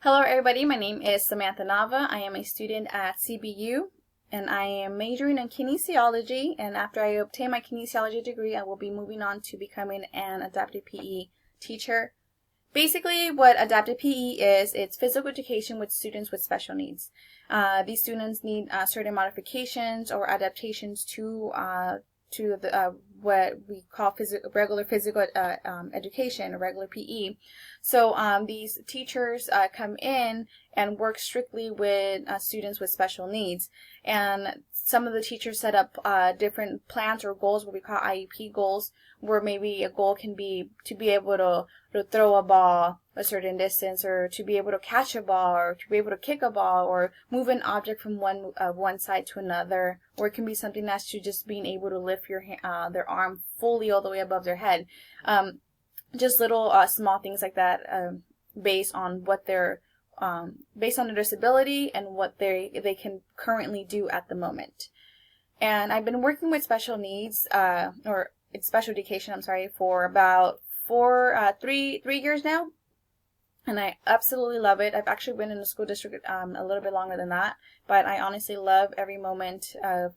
Hello everybody, my name is Samantha Nava. I am a student at CBU and I am majoring in kinesiology, and after I obtain my kinesiology degree I will be moving on to becoming an adaptive PE teacher. Basically what adaptive PE is, it's physical education with students with special needs. These students need certain modifications or adaptations to the what we call regular physical education, or regular PE. So these teachers come in and work strictly with students with special needs. And some of the teachers set up different plans or goals, what we call IEP goals, where maybe a goal can be to be able to throw a ball a certain distance, or to be able to catch a ball, or to be able to kick a ball, or move an object from one side to another, or it can be something that's to just being able to lift their arm fully all the way above their head. Just little small things like that, based on what their based on their disability and what they can currently do at the moment. And I've been working with special needs or special education, I'm sorry, for about 3 years now, and I absolutely love it. I've actually been in the school district a little bit longer than that, but I honestly love every moment of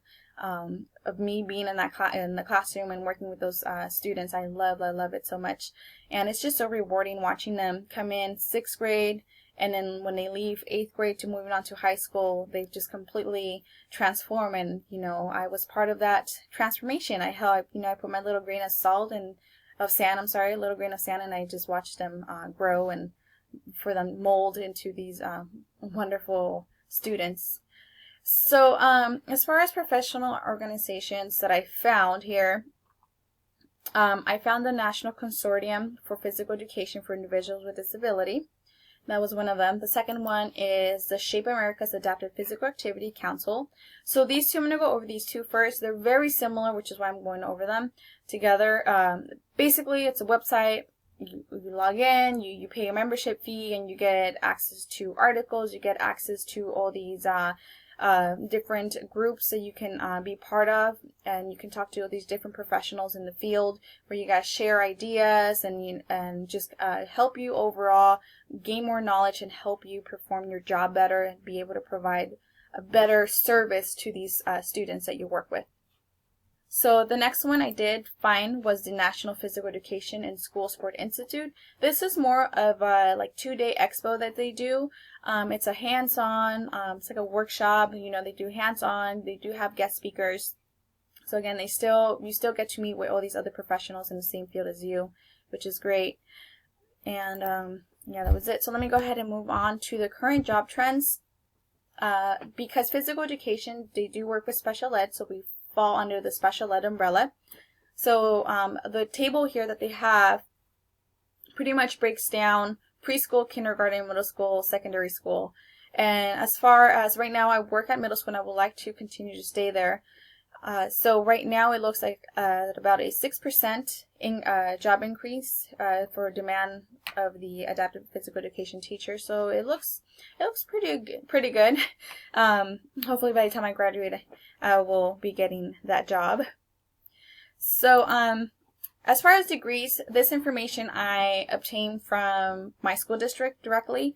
me being in the classroom and working with those students. I love it so much, and it's just so rewarding watching them come in 6th grade, and then when they leave 8th grade to moving on to high school, they've just completely transformed. And I was part of that transformation. I put my little grain of salt and a little grain of sand, and I just watched them grow and for them mold into these wonderful students. So as far as professional organizations that I found here, I found the National Consortium for Physical Education for Individuals with Disability. That was one of them. The second one is the Shape America's Adaptive Physical Activity Council. So these two, I'm going to go over these two first. They're very similar, which is why I'm going over them together. Basically, it's a website. You log in, you pay a membership fee, and you get access to articles, you get access to all these different groups that you can be part of, and you can talk to all these different professionals in the field where you guys share ideas and just help you overall gain more knowledge and help you perform your job better and be able to provide a better service to these students that you work with. So the next one I did find was the National Physical Education and School Sport Institute. This is more of a 2-day expo that they do. It's a hands-on, it's like a workshop. They do hands-on. They do have guest speakers. So again, you still get to meet with all these other professionals in the same field as you, which is great. And yeah, that was it. So let me go ahead and move on to the current job trends. Because physical education, they do work with special ed, so we fall under the special ed umbrella. So the table here that they have pretty much breaks down preschool, kindergarten, middle school, secondary school. And as far as right now, I work at middle school and I would like to continue to stay there. So right now it looks like about a 6% job increase for demand of the adaptive physical education teacher. So it looks pretty good. Hopefully by the time I graduate, I will be getting that job. So as far as degrees, this information I obtained from my school district directly.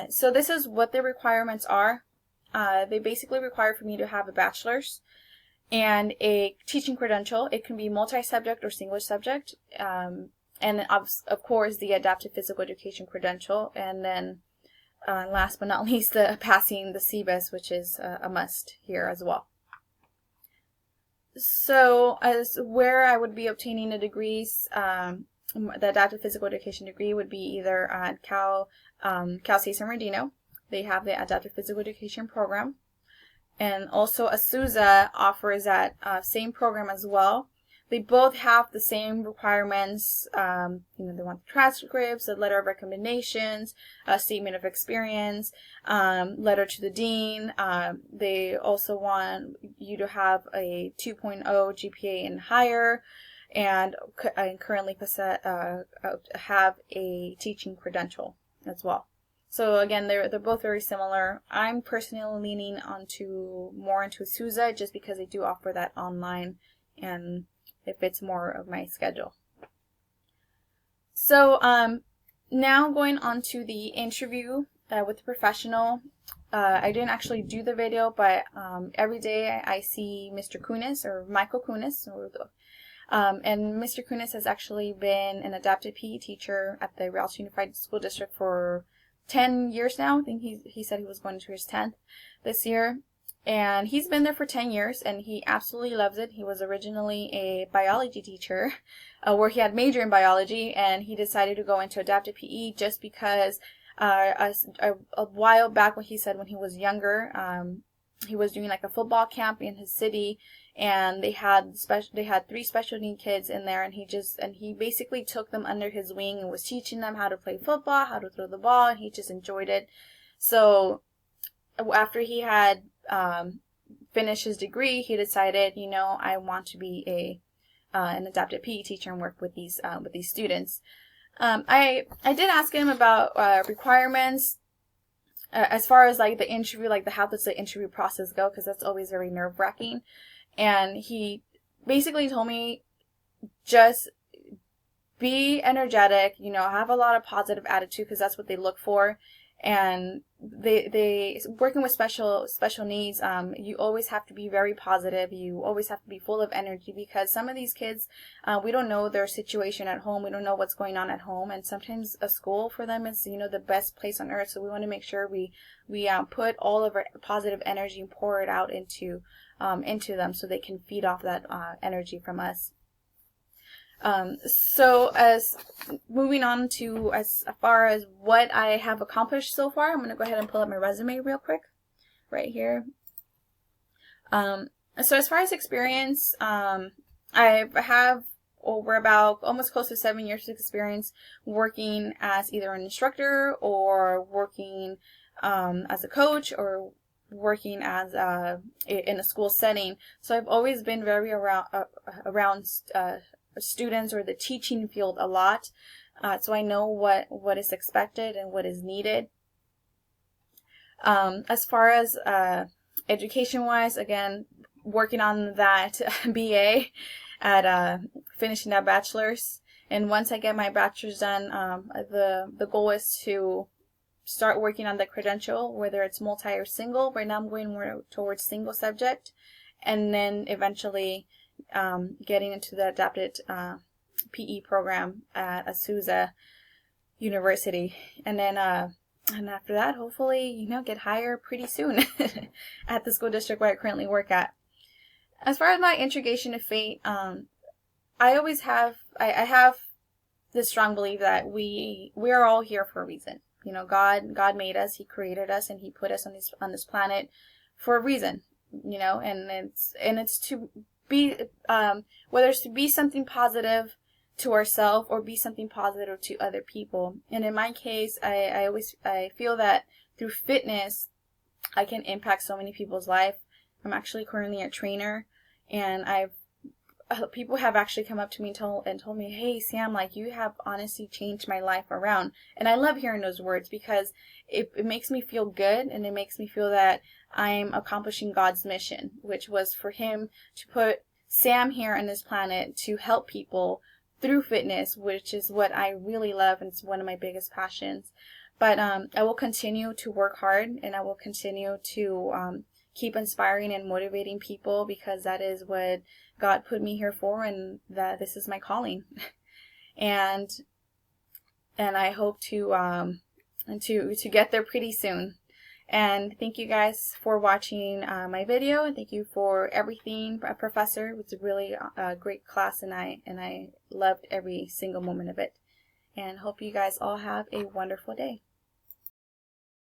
So this is what the requirements are. They basically require for me to have a bachelor's and a teaching credential. It can be multi-subject or single subject, and of course the adaptive physical education credential, and then last but not least, the passing the CBEST, which is a must here as well. So as where I would be obtaining the degrees, the adaptive physical education degree would be either at Cal State San Bernardino. They have the adaptive physical education program. And also Azusa offers that same program as well. They both have the same requirements. They want the transcripts, a letter of recommendations, a statement of experience, letter to the dean. They also want you to have a 2.0 GPA and higher, and currently have a teaching credential as well. So again, they're both very similar. I'm personally leaning more into Azusa just because they do offer that online, and it fits more of my schedule. So now going on to the interview with the professional. I didn't actually do the video, but every day I see Mr. Kunis, or Michael Kunis, and Mr. Kunis has actually been an adapted PE teacher at the Rialto Unified School District for 10 years now. I think he said he was going to his 10th this year. And he's been there for 10 years, and he absolutely loves it. He was originally a biology teacher, where he had major in biology, and he decided to go into adapted PE just because a while back, when he said when he was younger, he was doing like a football camp in his city, and they had 3 special need kids in there, and he basically took them under his wing and was teaching them how to play football, how to throw the ball, and he just enjoyed it. So after he had finished his degree, he decided, I want to be an adapted PE teacher and work with these students. I did ask him about requirements as far as like the interview, like how does the interview process go, because that's always very nerve-wracking. And he basically told me, just be energetic, have a lot of positive attitude, because that's what they look for. And they working with special needs, you always have to be very positive. You always have to be full of energy, because some of these kids, we don't know their situation at home. We don't know what's going on at home, and sometimes a school for them is the best place on earth. So we want to make sure we put all of our positive energy and pour it out into them, so they can feed off that energy from us. So as moving on to as far as what I have accomplished so far, I'm going to go ahead and pull up my resume real quick right here. So as far as experience, I have over about almost close to 7 years of experience working as either an instructor or working as a coach or working as in a school setting. So I've always been very around students or the teaching field a lot, so I know what is expected and what is needed. As far as education wise, again, working on that BA at finishing that bachelor's, and once I get my bachelor's done, the goal is to start working on the credential, whether it's multi or single. Right now I'm going more towards single subject, and then eventually getting into the adapted PE program at Azusa University, and then and after that, hopefully, get hired pretty soon at the school district where I currently work at. As far as my integration of faith, I always have I have this strong belief that we are all here for a reason. God made us, He created us, and He put us on this planet for a reason. And it's to be whether it's to be something positive to ourselves or be something positive to other people. And in my case, I feel that through fitness I can impact so many people's life. I'm actually currently a trainer, and people have actually come up to me and told me, "Hey Sam, like, you have honestly changed my life around." And I love hearing those words, because it makes me feel good, and it makes me feel that I'm accomplishing God's mission, which was for Him to put Sam here on this planet to help people through fitness, which is what I really love, and it's one of my biggest passions. But I will continue to work hard, and I will continue to keep inspiring and motivating people, because that is what God put me here for, and that this is my calling. and I hope to get there pretty soon. And thank you guys for watching my video, and thank you for everything, Professor. It was a really great class, and I loved every single moment of it. And hope you guys all have a wonderful day.